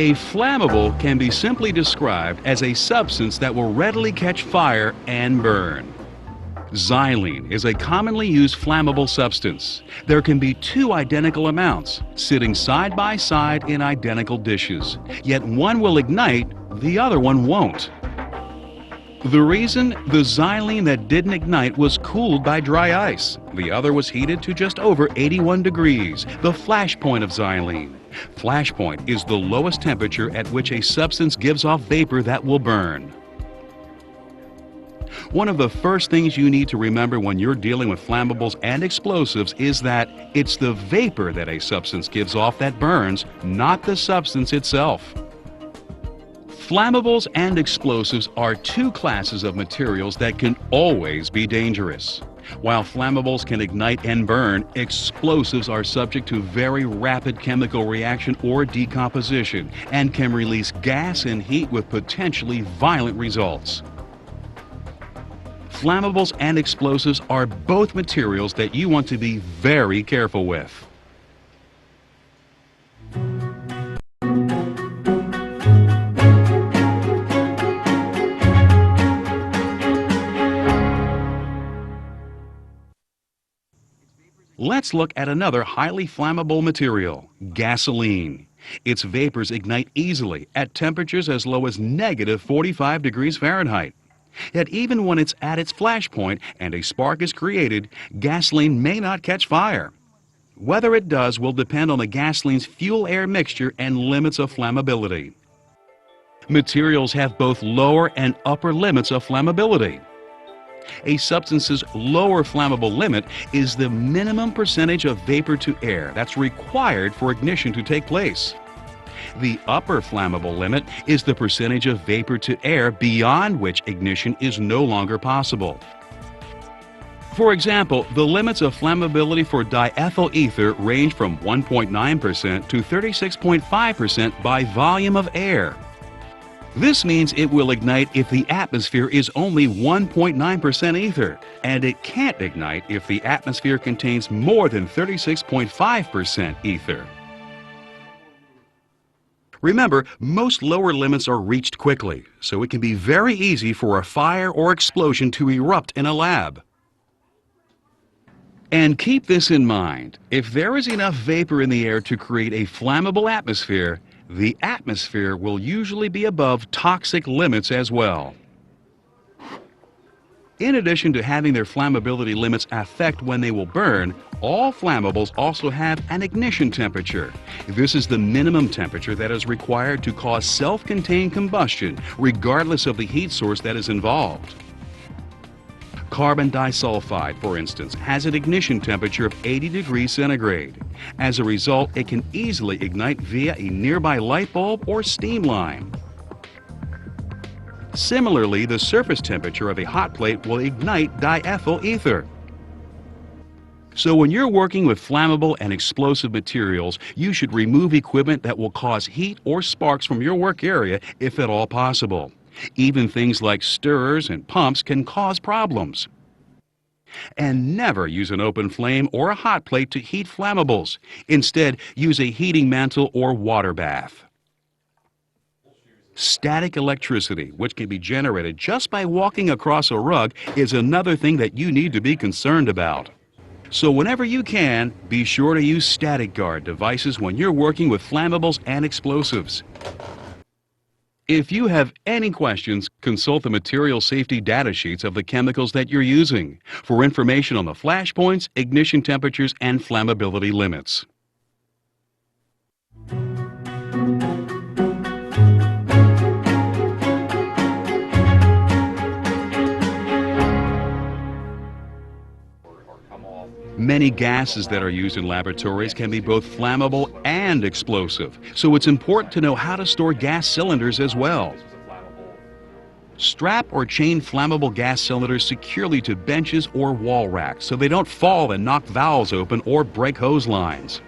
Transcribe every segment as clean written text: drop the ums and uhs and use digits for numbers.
A flammable can be simply described as a substance that will readily catch fire and burn. Xylene is a commonly used flammable substance. There can be two identical amounts sitting side by side in identical dishes, yet one will ignite, the other one won't. The reason? The xylene that didn't ignite was cooled by dry ice. The other was heated to just over 81 degrees, the flash point of xylene. Flash point is the lowest temperature at which a substance gives off vapor that will burn. One of the first things you need to remember when you're dealing with flammables and explosives is that it's the vapor that a substance gives off that burns, not the substance itself. Flammables and explosives are two classes of materials that can always be dangerous. While flammables can ignite and burn, explosives are subject to very rapid chemical reaction or decomposition and can release gas and heat with potentially violent results. Flammables and explosives are both materials that you want to be very careful with. Let's look at another highly flammable material, gasoline. Its vapors ignite easily at temperatures as low as -45 degrees Fahrenheit. Yet even when it's at its flash point and a spark is created, gasoline may not catch fire. Whether it does will depend on the gasoline's fuel-air mixture and limits of flammability. Materials have both lower and upper limits of flammability. A substance's lower flammable limit is the minimum percentage of vapor to air that's required for ignition to take place. The upper flammable limit is the percentage of vapor to air beyond which ignition is no longer possible. For example, the limits of flammability for diethyl ether range from 1.9% to 36.5% by volume of air. This means it will ignite if the atmosphere is only 1.9% ether, and it can't ignite if the atmosphere contains more than 36.5% ether. Remember, most lower limits are reached quickly, so it can be very easy for a fire or explosion to erupt in a lab. And keep this in mind, if there is enough vapor in the air to create a flammable atmosphere, the atmosphere will usually be above toxic limits as well. In addition to having their flammability limits affect when they will burn, all flammables also have an ignition temperature. This is the minimum temperature that is required to cause self-contained combustion, regardless of the heat source that is involved. Carbon disulfide, for instance, has an ignition temperature of 80 degrees centigrade. As a result, it can easily ignite via a nearby light bulb or steam line. Similarly, the surface temperature of a hot plate will ignite diethyl ether. So when you're working with flammable and explosive materials, you should remove equipment that will cause heat or sparks from your work area if at all possible. Even things like stirrers and pumps can cause problems. And never use an open flame or a hot plate to heat flammables. Instead, use a heating mantle or water bath. Static electricity, which can be generated just by walking across a rug, is another thing that you need to be concerned about. So whenever you can, be sure to use static guard devices when you're working with flammables and explosives. If you have any questions, consult the material safety data sheets of the chemicals that you're using for information on the flash points, ignition temperatures, and flammability limits. Many gases that are used in laboratories can be both flammable and explosive, so it's important to know how to store gas cylinders as well. Strap or chain flammable gas cylinders securely to benches or wall racks so they don't fall and knock valves open or break hose lines.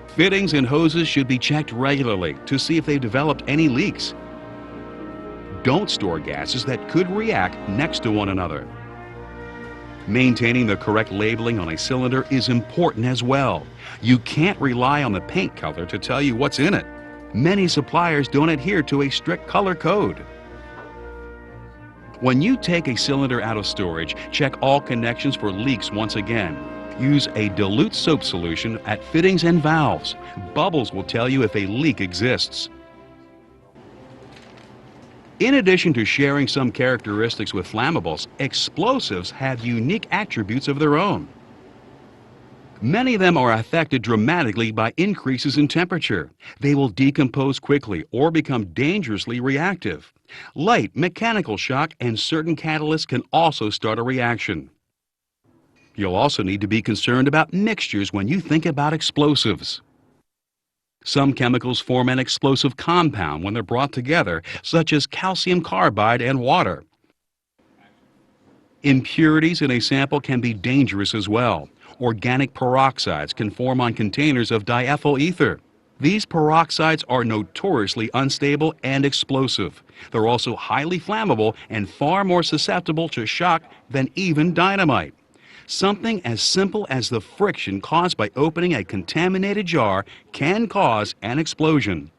Fittings and hoses should be checked regularly to see if they've developed any leaks. Don't store gases that could react next to one another. Maintaining the correct labeling on a cylinder is important as well. You can't rely on the paint color to tell you what's in it. Many suppliers don't adhere to a strict color code. When you take a cylinder out of storage, check all connections for leaks once again. Use a dilute soap solution at fittings and valves. Bubbles will tell you if a leak exists. In addition to sharing some characteristics with flammables, explosives have unique attributes of their own. Many of them are affected dramatically by increases in temperature. They will decompose quickly or become dangerously reactive. Light, mechanical shock, and certain catalysts can also start a reaction. You'll also need to be concerned about mixtures when you think about explosives. Some chemicals form an explosive compound when they're brought together, such as calcium carbide and water. Impurities in a sample can be dangerous as well. Organic peroxides can form on containers of diethyl ether. These peroxides are notoriously unstable and explosive. They're also highly flammable and far more susceptible to shock than even dynamite. Something as simple as the friction caused by opening a contaminated jar can cause an explosion.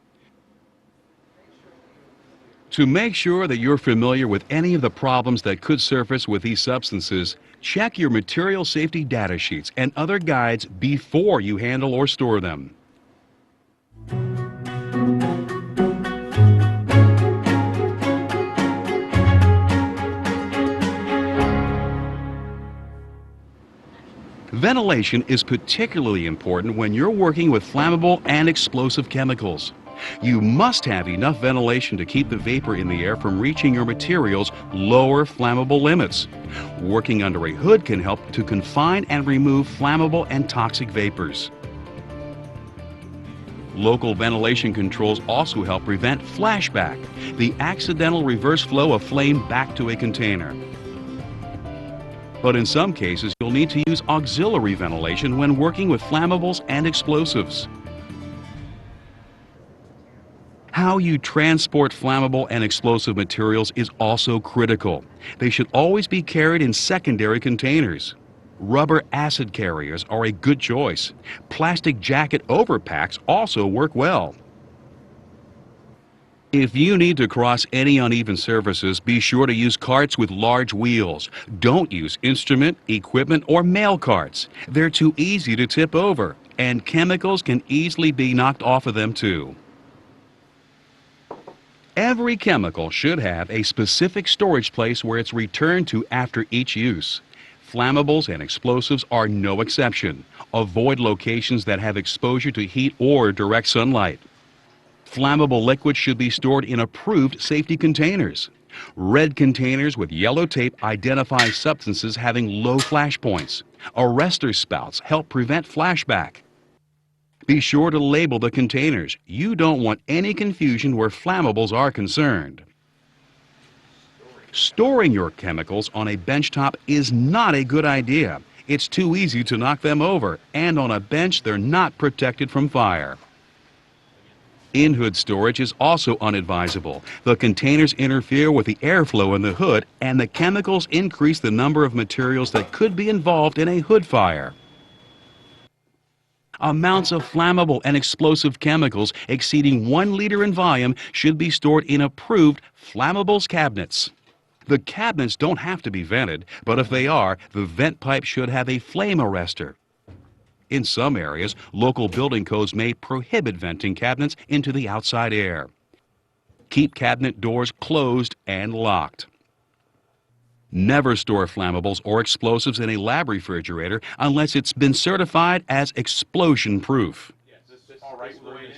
To make sure that you're familiar with any of the problems that could surface with these substances, check your material safety data sheets and other guides before you handle or store them. Ventilation is particularly important when you're working with flammable and explosive chemicals. You must have enough ventilation to keep the vapor in the air from reaching your material's lower flammable limits. Working under a hood can help to confine and remove flammable and toxic vapors. Local ventilation controls also help prevent flashback, the accidental reverse flow of flame back to a container. But in some cases, you'll need to use auxiliary ventilation when working with flammables and explosives. How you transport flammable and explosive materials is also critical. They should always be carried in secondary containers. Rubber acid carriers are a good choice. Plastic jacket overpacks also work well. If you need to cross any uneven surfaces, be sure to use carts with large wheels. Don't use instrument, equipment, or mail carts. They're too easy to tip over, and chemicals can easily be knocked off of them too. Every chemical should have a specific storage place where it's returned to after each use. Flammables and explosives are no exception. Avoid locations that have exposure to heat or direct sunlight. Flammable liquids should be stored in approved safety containers. Red containers with yellow tape identify substances having low flash points. Arrestor spouts help prevent flashback. Be sure to label the containers. You don't want any confusion where flammables are concerned. Storing your chemicals on a benchtop is not a good idea. It's too easy to knock them over, and on a bench they're not protected from fire. In-hood storage is also unadvisable. The containers interfere with the airflow in the hood, and the chemicals increase the number of materials that could be involved in a hood fire. Amounts of flammable and explosive chemicals exceeding 1 liter in volume should be stored in approved flammables cabinets. The cabinets don't have to be vented, but if they are, the vent pipe should have a flame arrestor. In some areas, local building codes may prohibit venting cabinets into the outside air. Keep cabinet doors closed and locked. Never store flammables or explosives in a lab refrigerator unless it's been certified as explosion-proof.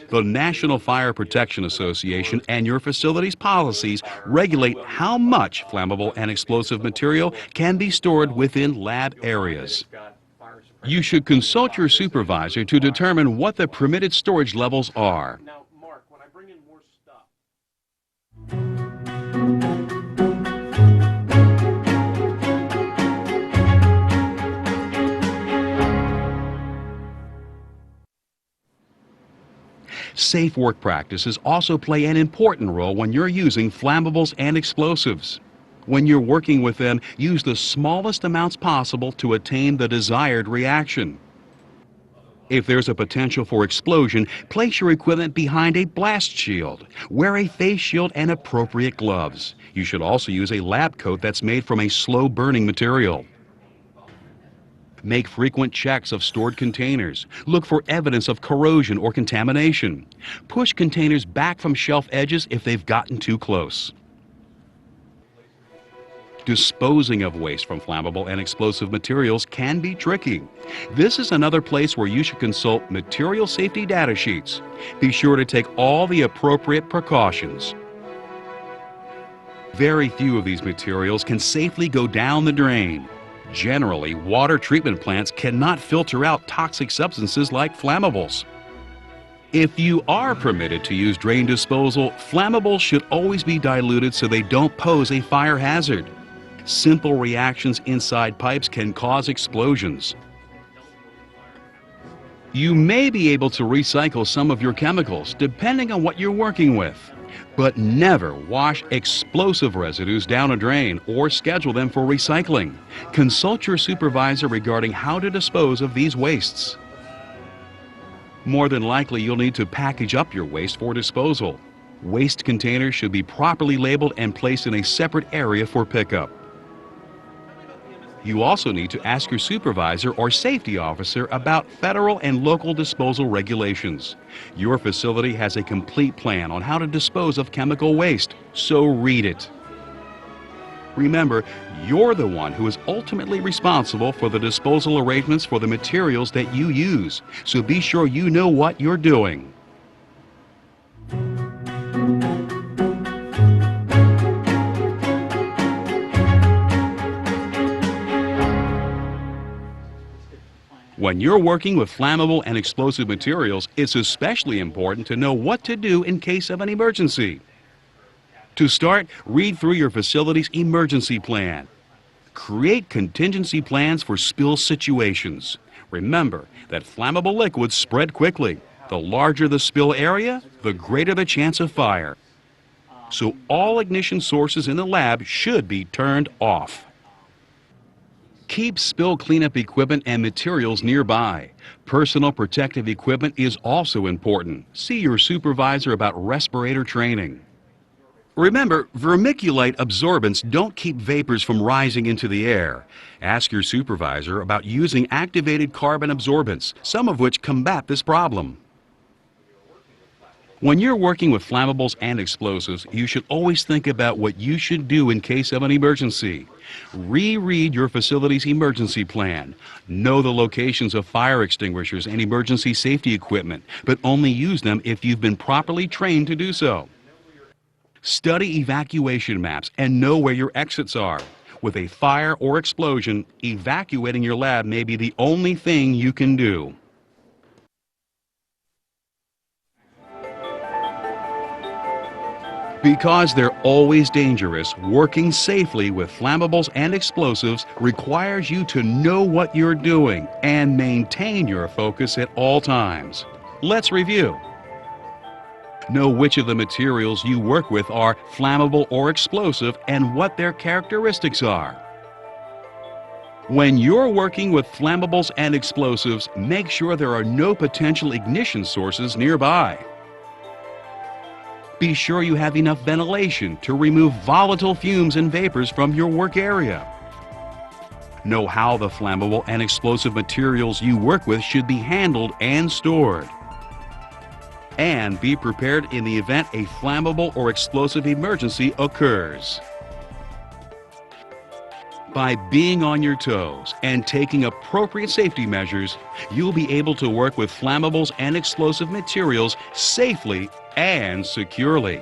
The National Fire Protection Association and your facility's policies regulate how much flammable and explosive material can be stored within lab areas. You should consult your supervisor to determine what the permitted storage levels are. Now, Mark, when I bring in more stuff. Safe work practices also play an important role when you're using flammables and explosives. When you're working with them, use the smallest amounts possible to attain the desired reaction. If there's a potential for explosion, place your equipment behind a blast shield. Wear a face shield and appropriate gloves. You should also use a lab coat that's made from a slow-burning material. Make frequent checks of stored containers. Look for evidence of corrosion or contamination. Push containers back from shelf edges if they've gotten too close. Disposing of waste from flammable and explosive materials can be tricky. This is another place where you should consult material safety data sheets. Be sure to take all the appropriate precautions. Very few of these materials can safely go down the drain. Generally, water treatment plants cannot filter out toxic substances like flammables. If you are permitted to use drain disposal, flammables should always be diluted so they don't pose a fire hazard. Simple reactions inside pipes can cause explosions. You may be able to recycle some of your chemicals depending on what you're working with, but never wash explosive residues down a drain or schedule them for recycling. Consult your supervisor regarding how to dispose of these wastes. More than likely, you'll need to package up your waste for disposal. Waste containers should be properly labeled and placed in a separate area for pickup. You also need to ask your supervisor or safety officer about federal and local disposal regulations. Your facility has a complete plan on how to dispose of chemical waste, so read it. Remember, you're the one who is ultimately responsible for the disposal arrangements for the materials that you use, so be sure you know what you're doing. When you're working with flammable and explosive materials, it's especially important to know what to do in case of an emergency. To start, read through your facility's emergency plan. Create contingency plans for spill situations. Remember that flammable liquids spread quickly. The larger the spill area, the greater the chance of fire. So all ignition sources in the lab should be turned off. Keep spill cleanup equipment and materials nearby. Personal protective equipment is also important. See your supervisor about respirator training. Remember, vermiculite absorbents don't keep vapors from rising into the air. Ask your supervisor about using activated carbon absorbents, some of which combat this problem. When you're working with flammables and explosives, you should always think about what you should do in case of an emergency. Reread your facility's emergency plan. Know the locations of fire extinguishers and emergency safety equipment, but only use them if you've been properly trained to do so. Study evacuation maps and know where your exits are. With a fire or explosion, evacuating your lab may be the only thing you can do. Because they're always dangerous, working safely with flammables and explosives requires you to know what you're doing and maintain your focus at all times. Let's review. Know which of the materials you work with are flammable or explosive and what their characteristics are. When you're working with flammables and explosives, make sure there are no potential ignition sources nearby. Be sure you have enough ventilation to remove volatile fumes and vapors from your work area. Know how the flammable and explosive materials you work with should be handled and stored. And be prepared in the event a flammable or explosive emergency occurs. By being on your toes and taking appropriate safety measures, you'll be able to work with flammables and explosive materials safely and securely.